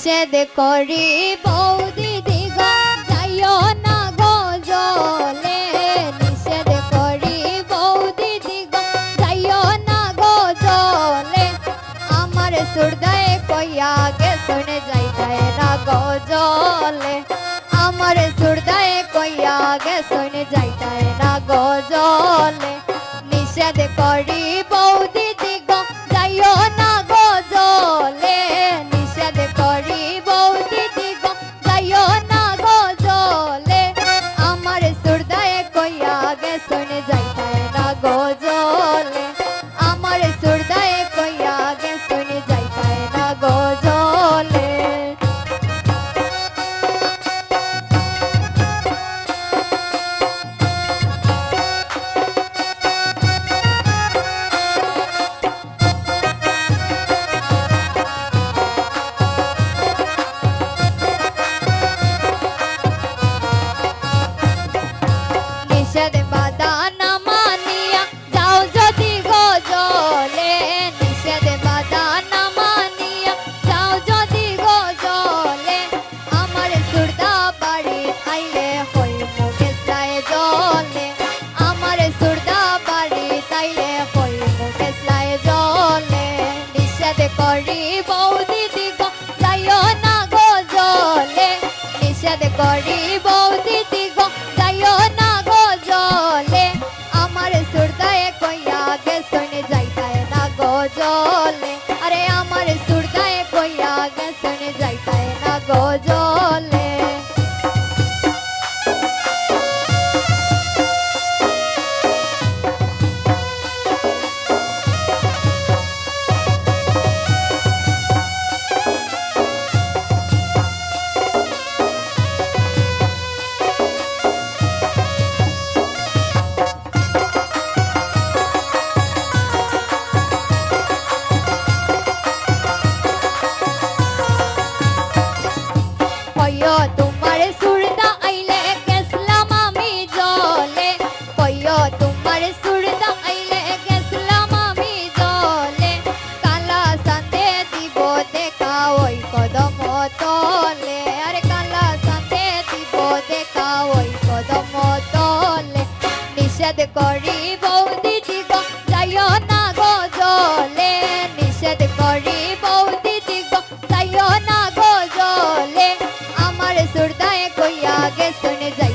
নিষেধ করি বৌদি দিগ যাইও না গো জলে নিষেধ করি বৌদি দিগ যাইও না গো জলে আমার সুরদায় কইয়া গে শুনে যাইতায় না গো জলে আমার সুরদায় কইয়া গে শুনে যাইতায় না গো জলে নিষেধ করি বৌদি দিগ যাইও না গো জলে নিষেধ করি বৌদি দিগ যাইও না গো জলে আমার সুরদায় কইয়া গে শুনে যাইতায় না গো জলে আমার সুরদায় কইয়া গে শুনে যাইতায় না গো জলে নিষেধ বাধা না মানিয়া যাও যদি গো জলে নিষেধ বাধা না মানিয়া যাও যদি গো জলে আমার সুরদা বাড়ি আইলে হই মুখে চায় জলে আমার সুরদা বাড়ি তাইলে হই মুখে চায় জলে নিষেধ করি বৌদি দিগ যাইও না গো জলে নিষেধ করি বৌদি দিগ যাইও না গো জলে আমার সুরদায় কইয়া গে শুনে যাইতায় না গো জলে আরে আমার সুরদায় কইয়া গে শুনে যাইতায় না গো জলে কইও তোমার সুরদা আইলে গেছলাম আমি জলে কইও তোমার সুরদা আইলে গেছলাম আমি জলে কালা সান্দে দিব দেখা ওই কদম তলে আরে কালা সান্দে দিব দেখা ওই কদম তলে নিষেধ করি বৌদি দিগ যাইও না গো জলে নিষেধ করি বৌদি দিগ যাইও না গো জলে আমার সুরদায় কইয়া গে শুনে যাই